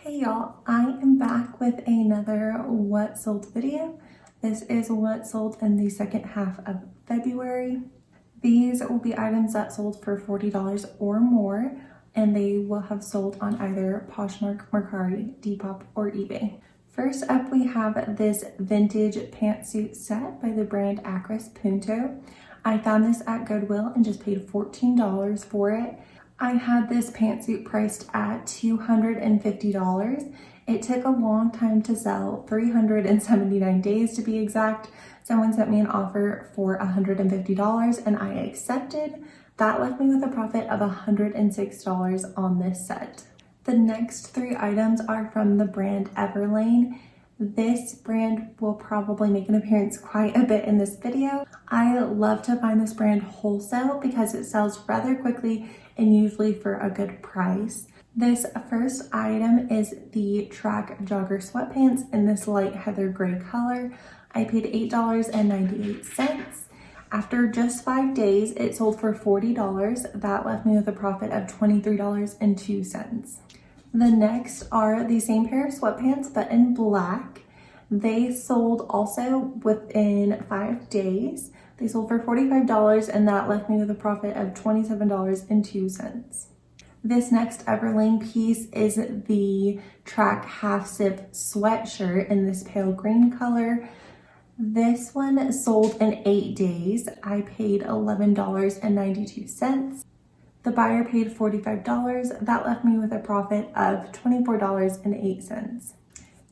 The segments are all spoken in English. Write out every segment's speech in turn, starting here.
Hey y'all, I am back with another what sold video. This is what sold in the second half of February. These will be items that sold for $40 or more, and they will have sold on either Poshmark, Mercari, Depop, or eBay. First up, we have this vintage pantsuit set by the brand Acris Punto. I found this at Goodwill and just paid $14 for it. I had this pantsuit priced at $250. It took a long time to sell, 379 days to be exact. Someone sent me an offer for $150 and I accepted. That left me with a profit of $106 on this set. The next three items are from the brand Everlane. This brand will probably make an appearance quite a bit in this video. I love to find this brand wholesale because it sells rather quickly and usually for a good price. This first item is the track jogger sweatpants in this light heather gray color. I paid $8.98. After just 5 days, it sold for $40. That left me with a profit of $23.02. The next are the same pair of sweatpants, but in black. They sold also within 5 days. They sold for $45 and that left me with a profit of $27.02. This next Everlane piece is the track half zip sweatshirt in this pale green color. This one sold in 8 days. I paid $11.92. The buyer paid $45. That left me with a profit of $24.08.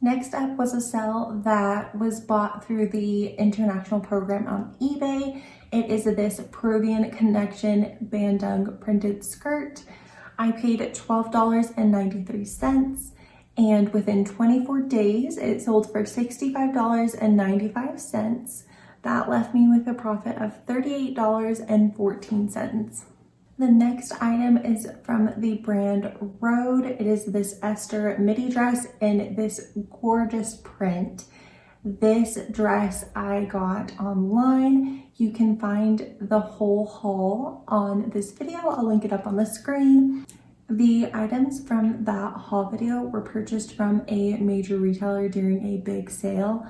Next up was a sale that was bought through the international program on eBay. It is this Peruvian Connection bandung printed skirt. I paid $12.93 and within 24 days it sold for $65.95. That left me with a profit of $38.14. The next item is from the brand Rode. It is this Esther midi dress in this gorgeous print. This dress I got online. You can find the whole haul on this video. I'll link it up on the screen. The items from that haul video were purchased from a major retailer during a big sale.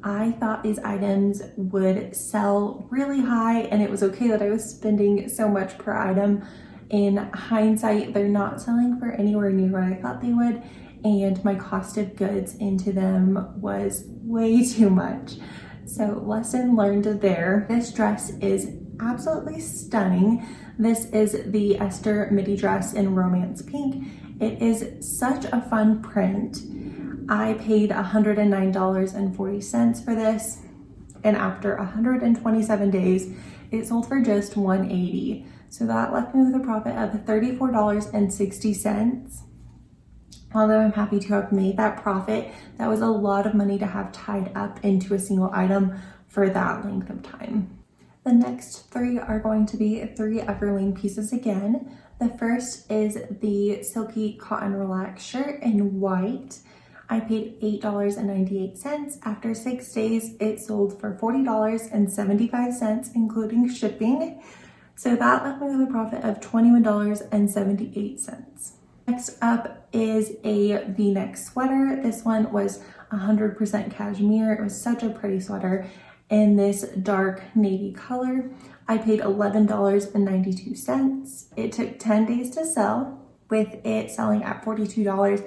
I thought these items would sell really high and it was okay that I was spending so much per item. In hindsight, they're not selling for anywhere near what I thought they would, and my cost of goods into them was way too much. So lesson learned there. This dress is absolutely stunning. This is the Esther midi dress in romance pink. It is such a fun print. I paid $109.40 for this, and after 127 days, it sold for just $180. So that left me with a profit of $34.60. Although I'm happy to have made that profit, that was a lot of money to have tied up into a single item for that length of time. The next three are going to be three Everlane pieces again. The first is the silky cotton relax shirt in white. I paid $8.98. After 6 days, it sold for $40.75, including shipping. So that left me with a profit of $21.78. Next up is a V-neck sweater. This one was 100% cashmere. It was such a pretty sweater in this dark navy color. I paid $11.92. It took 10 days to sell. With it selling at $42,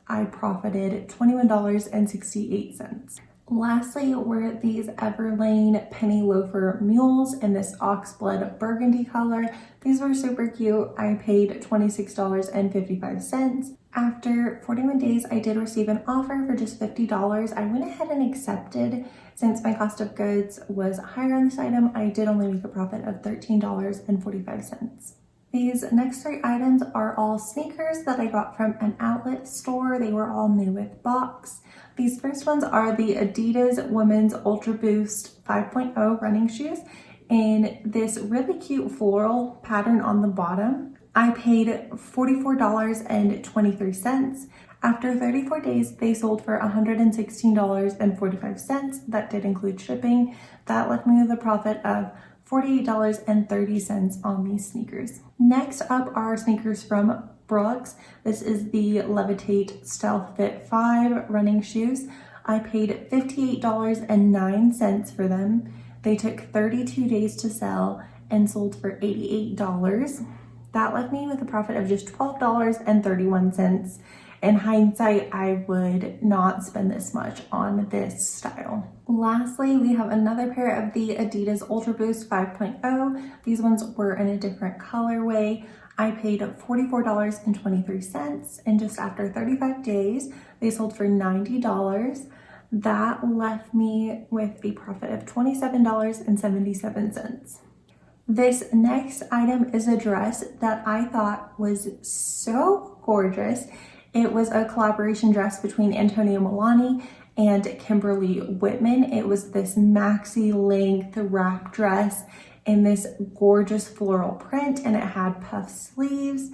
I profited $21.68. Lastly were these Everlane penny loafer mules in this oxblood burgundy color. These were super cute. I paid $26.55. After 41 days, I did receive an offer for just $50. I went ahead and accepted. Since my cost of goods was higher on this item, I did only make a profit of $13.45. These next three items are all sneakers that I got from an outlet store. They were all new with box. These first ones are the Adidas Women's Ultra Boost 5.0 running shoes in this really cute floral pattern on the bottom. I paid $44.23. After 34 days, they sold for $116.45. That did include shipping. That left me with a profit of $48.30 on these sneakers. Next up are sneakers from Brooks. This is the Levitate Stealth Fit 5 running shoes. I paid $58.09 for them. They took 32 days to sell and sold for $88. That left me with a profit of just $12.31. In hindsight, I would not spend this much on this style. Lastly, we have another pair of the Adidas Ultra Boost 5.0. These ones were in a different colorway. I paid $44.23, and just after 35 days, they sold for $90. That left me with a profit of $27.77. This next item is a dress that I thought was so gorgeous. It was a collaboration dress between Antonio Milani and Kimberly Whitman. It was this maxi length wrap dress in this gorgeous floral print, and it had puff sleeves.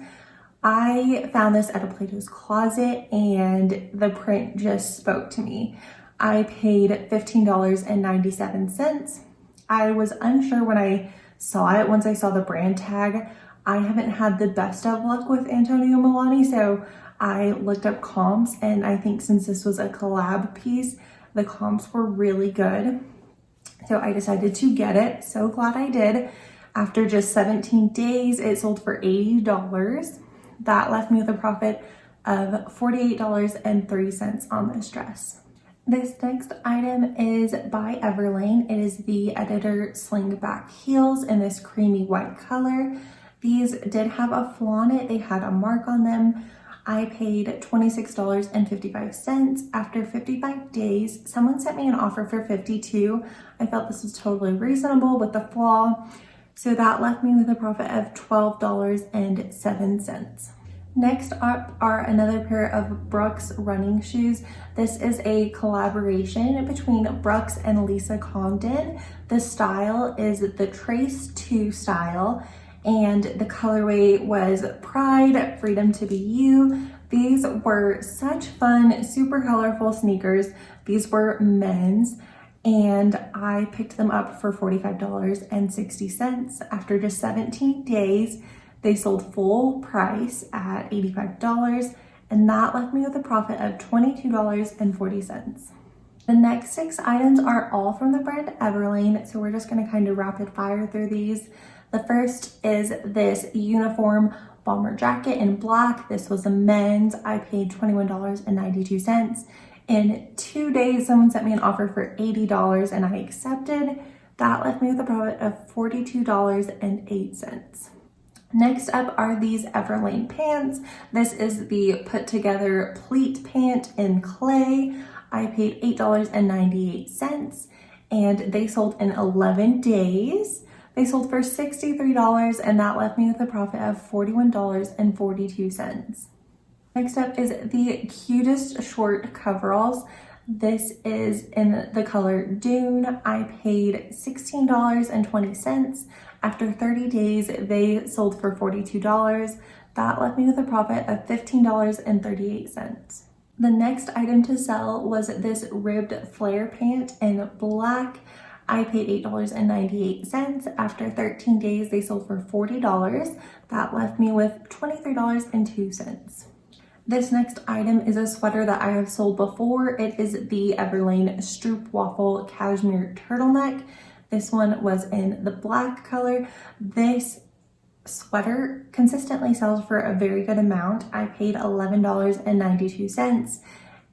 I found this at a Plato's Closet and the print just spoke to me. I paid $15.97. I was unsure when I saw it, once I saw the brand tag. I haven't had the best of luck with Antonio Milani, so I looked up comps, and I think since this was a collab piece, the comps were really good. So I decided to get it. So glad I did. After just 17 days, it sold for $80. That left me with a profit of $48.03 on this dress. This next item is by Everlane. It is the Editor Slingback Heels in this creamy white color. These did have a flaw in it. They had a mark on them. I paid $26.55. After 55 days, someone sent me an offer for $52. I felt this was totally reasonable with the flaw. So that left me with a profit of $12.07. Next up are another pair of Brooks running shoes. This is a collaboration between Brooks and Lisa Congdon. The style is the Trace 2 style, and the colorway was Pride, Freedom to Be You. These were such fun, super colorful sneakers. These were men's, and I picked them up for $45.60. After just 17 days, they sold full price at $85, and that left me with a profit of $22.40. The next 6 items are all from the brand Everlane, so we're just gonna kind of rapid fire through these. The first is this uniform bomber jacket in black. This was a men's. I paid $21.92. In 2 days, someone sent me an offer for $80 and I accepted. That left me with a profit of $42.08. Next up are these Everlane pants. This is the put together pleat pant in clay. I paid $8.98 and they sold in 11 days. They sold for $63 and that left me with a profit of $41.42. Next up is the cutest short coveralls. This is in the color Dune. I paid $16.20. After 30 days, they sold for $42. That left me with a profit of $15.38. The next item to sell was this ribbed flare pant in black. I paid $8.98. After 13 days, they sold for $40. That left me with $23.02. This next item is a sweater that I have sold before. It is the Everlane Stroopwafel Cashmere Turtleneck. This one was in the black color. This sweater consistently sells for a very good amount. I paid $11.92.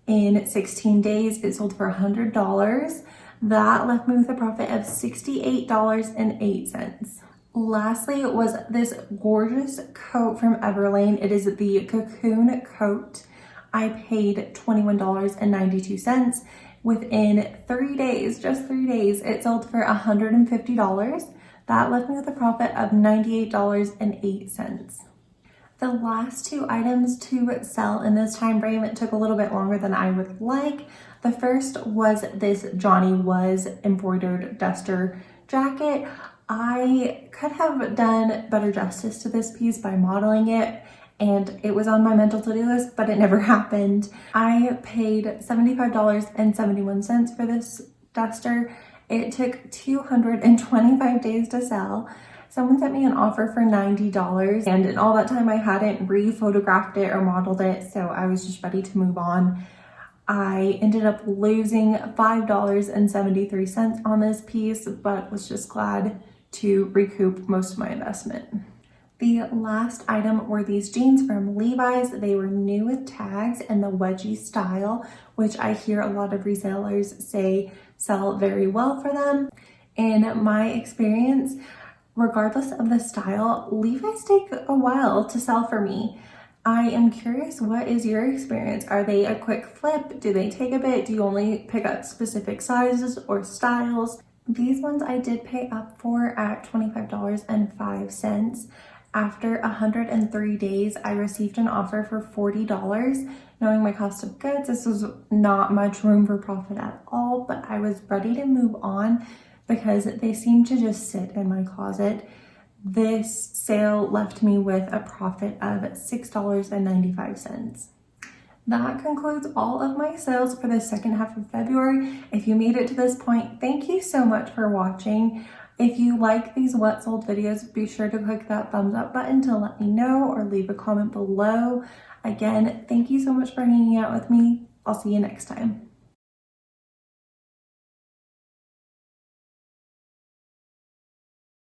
In 16 days, it sold for $100. That left me with a profit of $68.08. Lastly was this gorgeous coat from Everlane. It is the Cocoon Coat. I paid $21.92. Within 3 days, just 3 days, it sold for $150. That left me with a profit of $98.08. The last 2 items to sell in this time frame, it took a little bit longer than I would like. The first was this Johnny Was embroidered duster jacket. I could have done better justice to this piece by modeling it, and it was on my mental to-do list, but it never happened. I paid $75.71 for this duster. It took 225 days to sell. Someone sent me an offer for $90, and in all that time I hadn't re-photographed it or modeled it, so I was just ready to move on. I ended up losing $5.73 on this piece, but was just glad to recoup most of my investment. The last item were these jeans from Levi's. They were new with tags in the wedgie style, which I hear a lot of resellers say sell very well for them. In my experience, regardless of the style, Levi's take a while to sell for me. I am curious, what is your experience? Are they a quick flip? Do they take a bit? Do you only pick up specific sizes or styles? These ones I did pay up for at $25.05. After 103 days, I received an offer for $40. Knowing my cost of goods, this was not much room for profit at all, but I was ready to move on because they seemed to just sit in my closet. This sale left me with a profit of $6.95. That concludes all of my sales for the second half of February. If you made it to this point, thank you so much for watching. If you like these what sold videos, be sure to click that thumbs up button to let me know or leave a comment below. Again, thank you so much for hanging out with me. I'll see you next time.